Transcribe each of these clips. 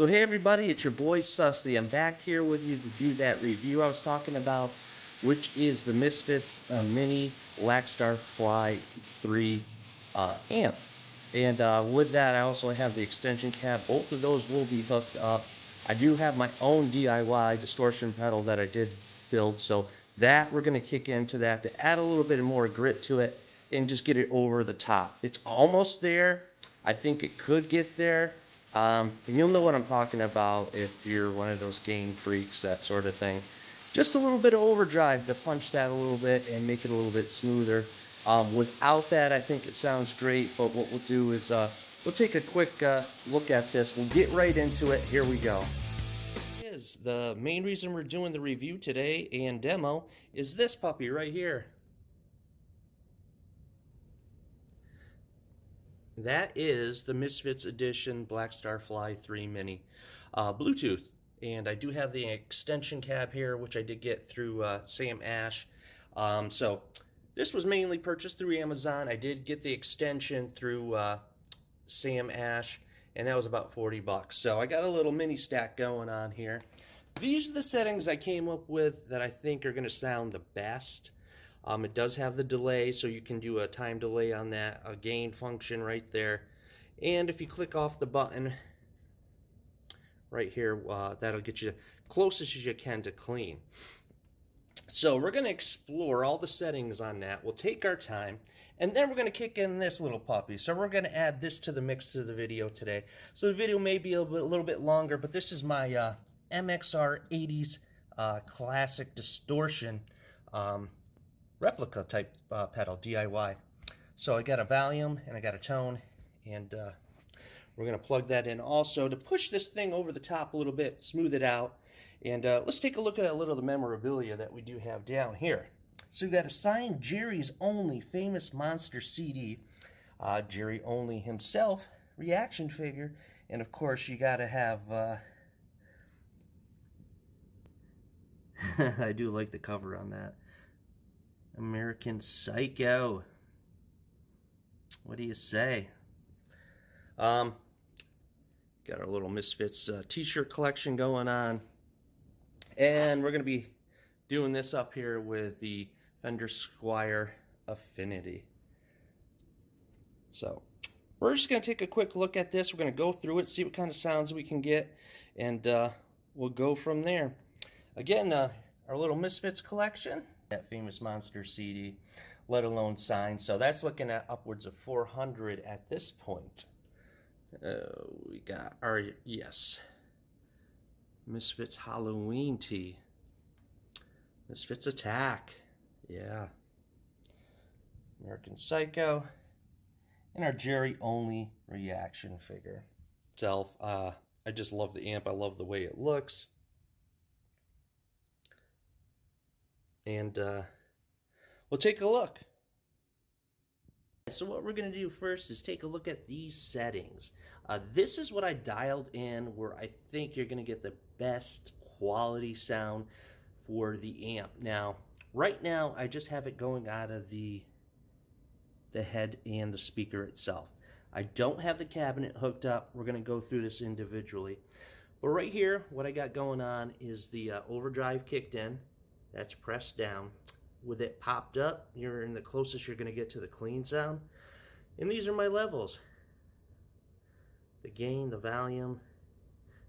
So hey everybody, it's your boy Susty. I'm back here with you to do that review I was talking about, which is the Misfits Mini Blackstar Fly 3 amp. And with that, I also have the extension cab. Both of those will be hooked up. I do have my own DIY distortion pedal that I did build, so that we're going to kick into that to add a little bit more grit to it and just get it over the top. It's almost there. I think it could get there. And you'll know what I'm talking about if you're one of those gain freaks, that sort of thing. Just a little bit of overdrive to punch that a little bit and make it a little bit smoother. Without that, I think it sounds great, but what we'll do is we'll take a quick look at this. We'll get right into it. Here we go. The main reason we're doing the review today and demo is this puppy right here. That is the Misfits Edition Blackstar Fly 3 Mini Bluetooth. And I do have the extension cab here, which I did get through Sam Ash. So this was mainly purchased through Amazon. I did get the extension through Sam Ash, and that was about 40 bucks. So I got a little mini stack going on here. These are the settings I came up with that I think are going to sound the best. It does have the delay, so you can do a time delay on that, a gain function right there. And if you click off the button right here, that'll get you closest as you can to clean. So we're going to explore all the settings on that. We'll take our time, and then we're going to kick in this little puppy. So we're going to add this to the mix to the video today. So the video may be a little bit longer, but this is my MXR 80s classic distortion replica type pedal, DIY. So I got a volume and I got a tone, and we're going to plug that in also to push this thing over the top a little bit, smooth it out. And let's take a look at a little of the memorabilia that we do have down here. So we've got a signed Jerry's Only Famous Monster CD, Jerry Only himself, reaction figure, and of course you got to have, I do like the cover on that, American Psycho. What do you say? Got our little Misfits t-shirt collection going on. And we're going to be doing this up here with the Fender Squier Affinity. So we're just going to take a quick look at this. We're going to go through it, see what kind of sounds we can get, and we'll go from there. Again, our little Misfits collection, that famous Monster CD, let alone signed. So that's looking at upwards of 400 at this point. We got our, yes, Misfits Halloween tee. Misfits Attack. Yeah. American Psycho. And our Jerry Only reaction figure. I just love the amp. I love the way it looks. And we'll take a look. So what we're going to do first is take a look at these settings. This is what I dialed in where I think you're going to get the best quality sound for the amp. Now, right now, I just have it going out of the head and the speaker itself. I don't have the cabinet hooked up. We're going to go through this individually. But right here, what I got going on is the overdrive kicked in. That's pressed down. With it popped up, you're in the closest you're going to get to the clean sound. And these are my levels. The gain, the volume.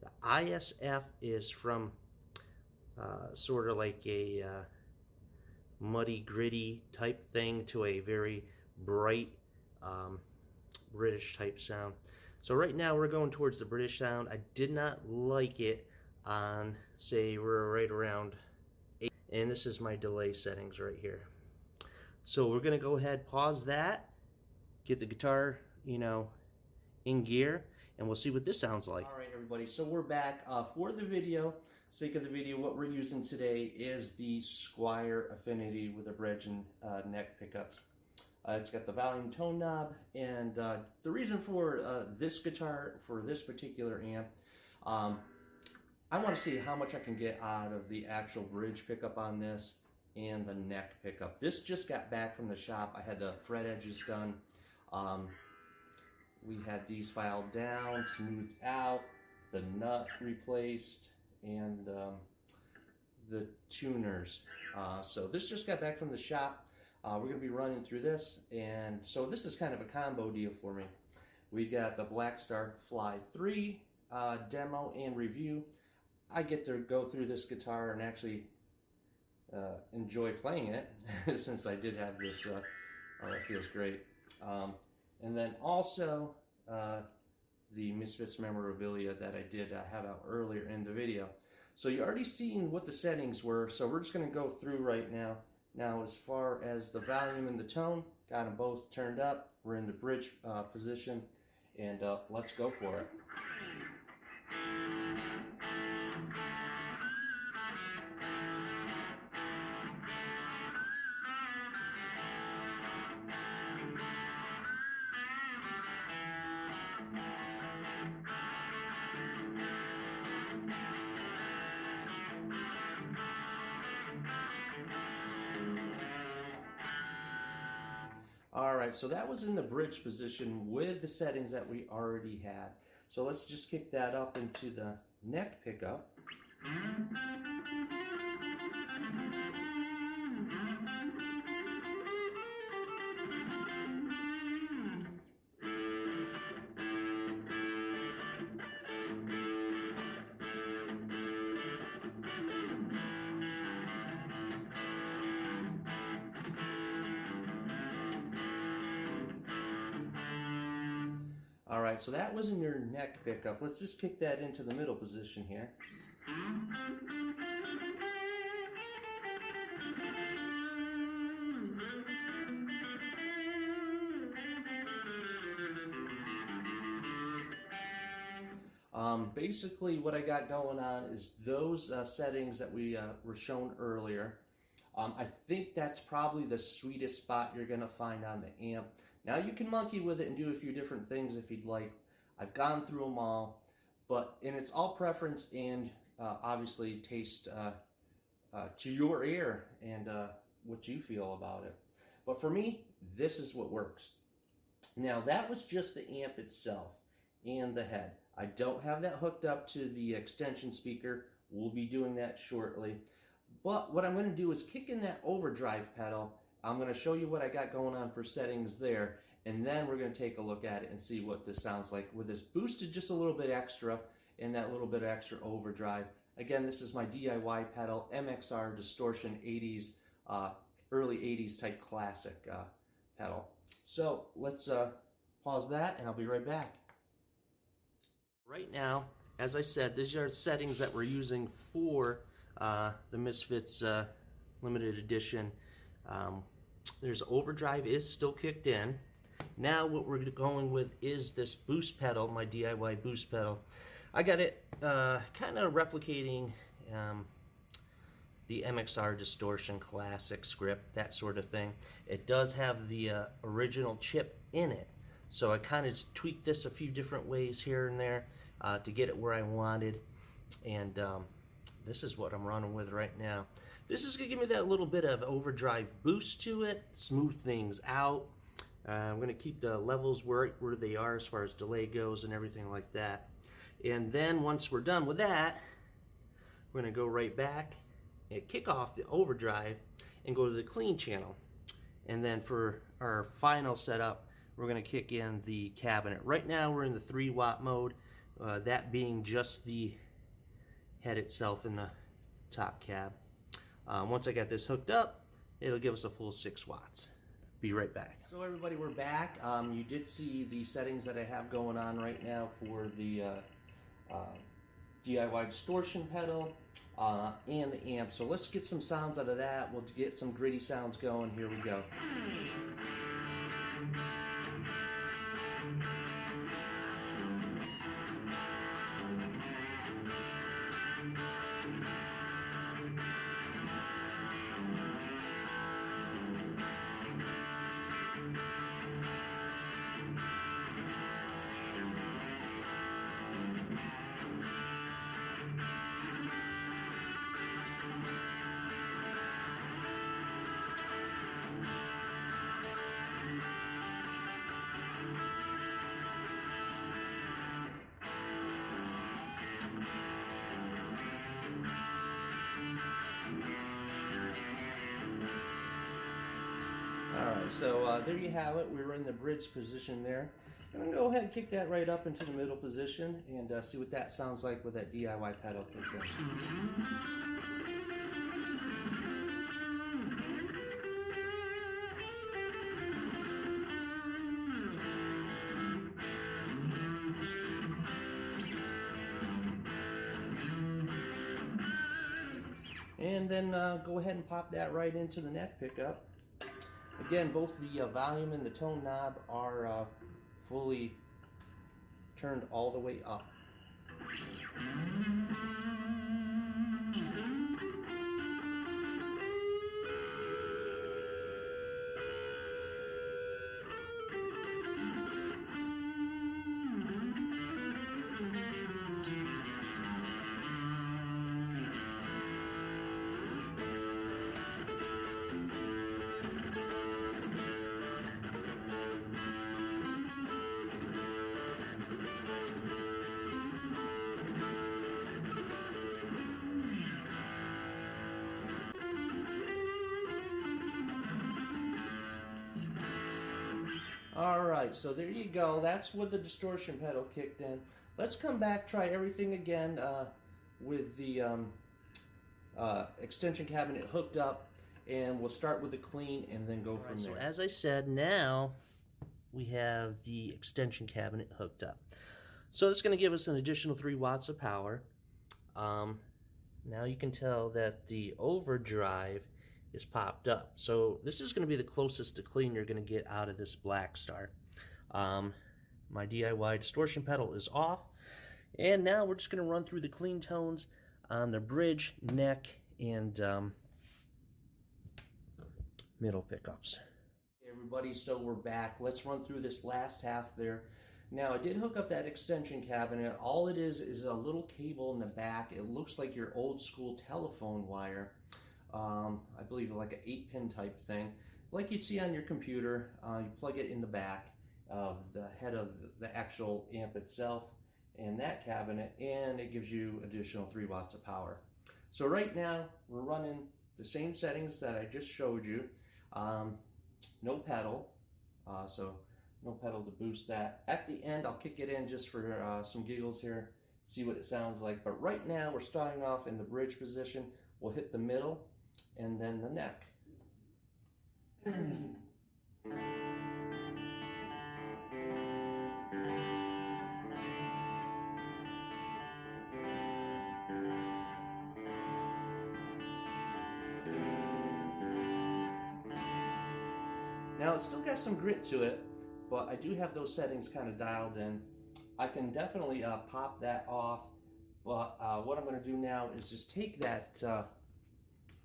The ISF is from sort of like a muddy, gritty type thing to a very bright British type sound. So right now we're going towards the British sound. I did not like it on, say, we're right around 8. And this is my delay settings right here. So we're going to go ahead, pause that, get the guitar, in gear, and we'll see what this sounds like. All right, everybody, so we're back for the video. Sake of the video, what we're using today is the Squier Affinity with a bridge and neck pickups. It's got the volume tone knob, and the reason for this guitar, for this particular amp, I want to see how much I can get out of the actual bridge pickup on this and the neck pickup. This just got back from the shop. I had the fret edges done. We had these filed down, smoothed out, the nut replaced, and the tuners. So this just got back from the shop. We're going to be running through this, and so this is kind of a combo deal for me. We got the Black Star Fly 3 demo and review. I get to go through this guitar and actually enjoy playing it since I did have this. Oh, that feels great. And then also the Misfits memorabilia that I did have out earlier in the video. So you already seen what the settings were, so we're just going to go through right now. Now, as far as the volume and the tone, got them both turned up. We're in the bridge position, and let's go for it. Alright, so that was in the bridge position with the settings that we already had. So let's just kick that up into the neck pickup. Alright, so that was in your neck pickup. Let's just kick that into the middle position here. Basically what I got going on is those settings that we were shown earlier. I think that's probably the sweetest spot you're going to find on the amp. Now you can monkey with it and do a few different things if you'd like. I've gone through them all, and it's all preference and obviously taste to your ear and what you feel about it. But for me, this is what works. Now that was just the amp itself and the head. I don't have that hooked up to the extension speaker. We'll be doing that shortly. But what I'm going to do is kick in that overdrive pedal. I'm going to show you what I got going on for settings there, and then we're going to take a look at it and see what this sounds like with this boosted just a little bit extra and that little bit extra overdrive. Again, this is my DIY pedal, MXR Distortion 80s, early 80s type classic pedal. So let's pause that and I'll be right back. Right now, as I said, these are settings that we're using for the Misfits limited edition. There's overdrive is still kicked in. Now what we're going with is this boost pedal, my DIY boost pedal. I got it kind of replicating the MXR Distortion Classic script, that sort of thing. It does have the original chip in it, so I kind of tweaked this a few different ways here and there to get it where I wanted, and this is what I'm running with right now. This is going to give me that little bit of overdrive boost to it, smooth things out. I'm going to keep the levels where they are as far as delay goes and everything like that. And then once we're done with that, we're going to go right back and kick off the overdrive and go to the clean channel. And then for our final setup, we're going to kick in the cabinet. Right now we're in the 3-watt mode, that being just the head itself in the top cab. Once I got this hooked up, it'll give us a full 6 watts. Be right back. So everybody, we're back. You did see the settings that I have going on right now for the DIY distortion pedal and the amp. So let's get some sounds out of that. We'll get some gritty sounds going. Here we go. Alright, so there you have it. We were in the bridge position there. I'm going to go ahead and kick that right up into the middle position and see what that sounds like with that DIY pedal kick in. And then go ahead and pop that right into the neck pickup. Again, both the volume and the tone knob are fully turned all the way up. Alright, so there you go. That's with the distortion pedal kicked in. Let's come back, try everything again with the extension cabinet hooked up, and we'll start with the clean and then go from there. So as I said, now we have the extension cabinet hooked up. So it's going to give us an additional 3 watts of power. Now you can tell that the overdrive is popped up. So this is going to be the closest to clean you're going to get out of this Black Star. My DIY distortion pedal is off, and now we're just going to run through the clean tones on the bridge, neck, and middle pickups. Hey everybody, so we're back. Let's run through this last half there. Now I did hook up that extension cabinet. All it is a little cable in the back. It looks like your old school telephone wire. I believe like an 8-pin type thing, like you'd see on your computer. You plug it in the back of the head of the actual amp itself and that cabinet, and it gives you additional 3 watts of power. So right now we're running the same settings that I just showed you. No pedal, so no pedal to boost that. At the end I'll kick it in just for some giggles here, see what it sounds like. But right now we're starting off in the bridge position. We'll hit the middle and then the neck. Now it's still got some grit to it, but I do have those settings kind of dialed in. I can definitely pop that off, but what I'm going to do now is just take that,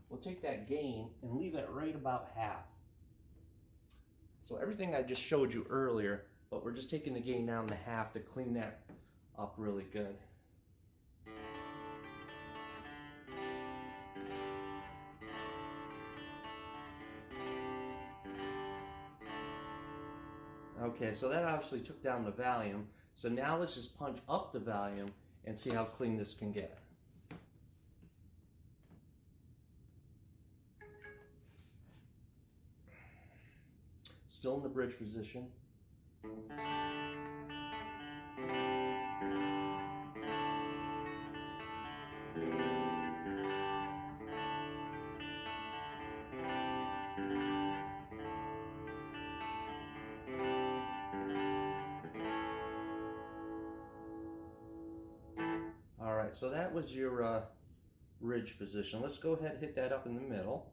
we'll take that gain and leave it right about half. So everything I just showed you earlier, but we're just taking the gain down to half to clean that up really good. Okay, so that obviously took down the volume. So now let's just punch up the volume and see how clean this can get. Still in the bridge position. Alright, so that was your ridge position. Let's go ahead and hit that up in the middle.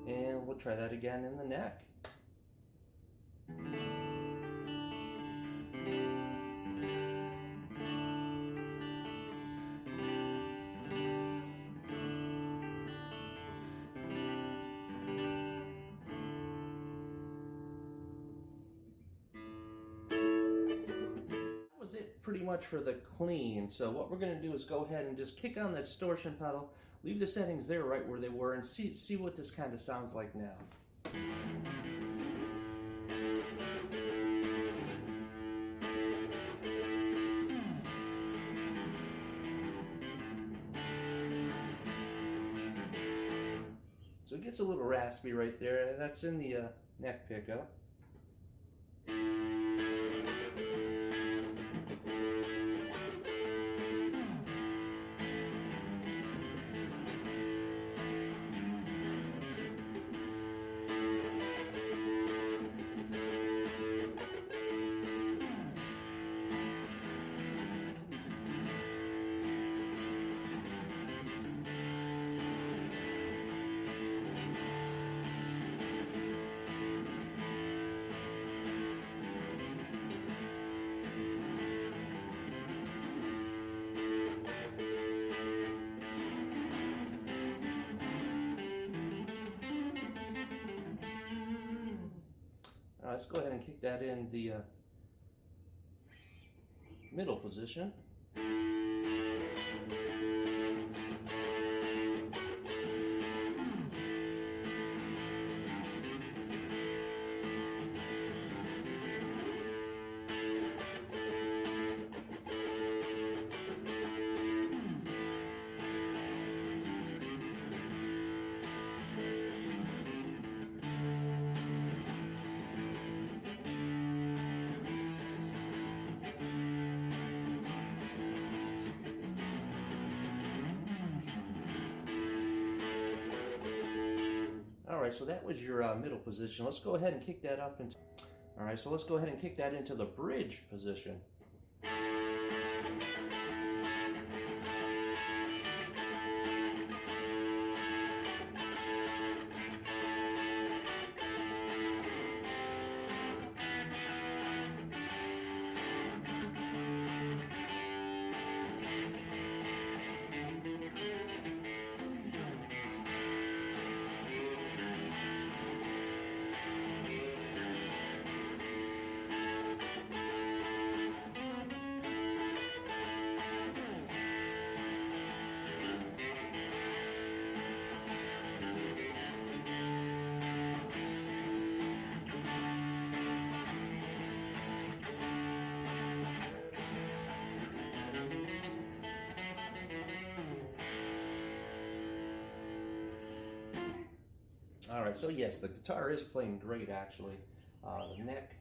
And we'll try that again in the neck. It pretty much for the clean. So what we're going to do is go ahead and just kick on that distortion pedal, leave the settings there right where they were and see what this kind of sounds like now. So it gets a little raspy right there. That's in the neck pickup. Let's go ahead and kick that in the middle position. Alright, so that was your middle position. Let's go ahead and kick that up into... Alright, so let's go ahead and kick that into the bridge position. Alright, so yes, the guitar is playing great actually. The neck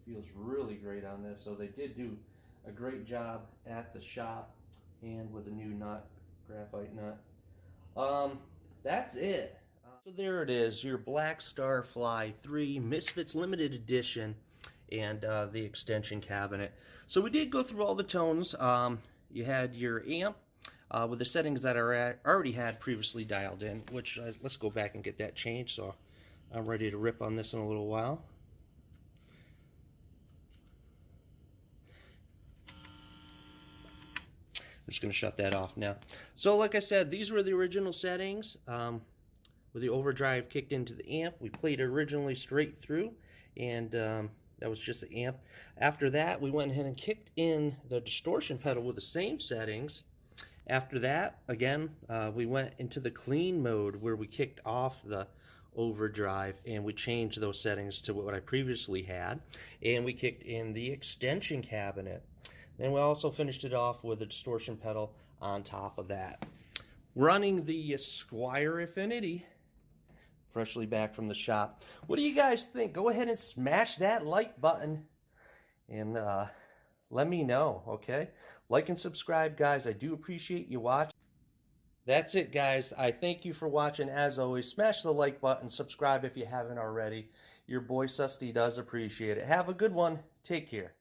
feels really great on this, so they did do a great job at the shop and with a new nut, graphite nut. That's it. So there it is, your Black Star Fly 3 Misfits limited edition and the extension cabinet. So we did go through all the tones. You had your amp with the settings that I already had previously dialed in, which let's go back and get that changed, so I'm ready to rip on this in a little while. I'm just going to shut that off now. So like I said, these were the original settings with the overdrive kicked into the amp. We played it originally straight through, and that was just the amp. After that, we went ahead and kicked in the distortion pedal with the same settings. After that, again, we went into the clean mode where we kicked off the overdrive and we changed those settings to what I previously had. And we kicked in the extension cabinet. Then we also finished it off with a distortion pedal on top of that. Running the Squier Affinity, freshly back from the shop. What do you guys think? Go ahead and smash that like button and let me know, okay? Like and subscribe, guys. I do appreciate you watching. That's it, guys. I thank you for watching. As always, smash the like button, subscribe if you haven't already. Your boy Susty does appreciate it. Have a good one. Take care.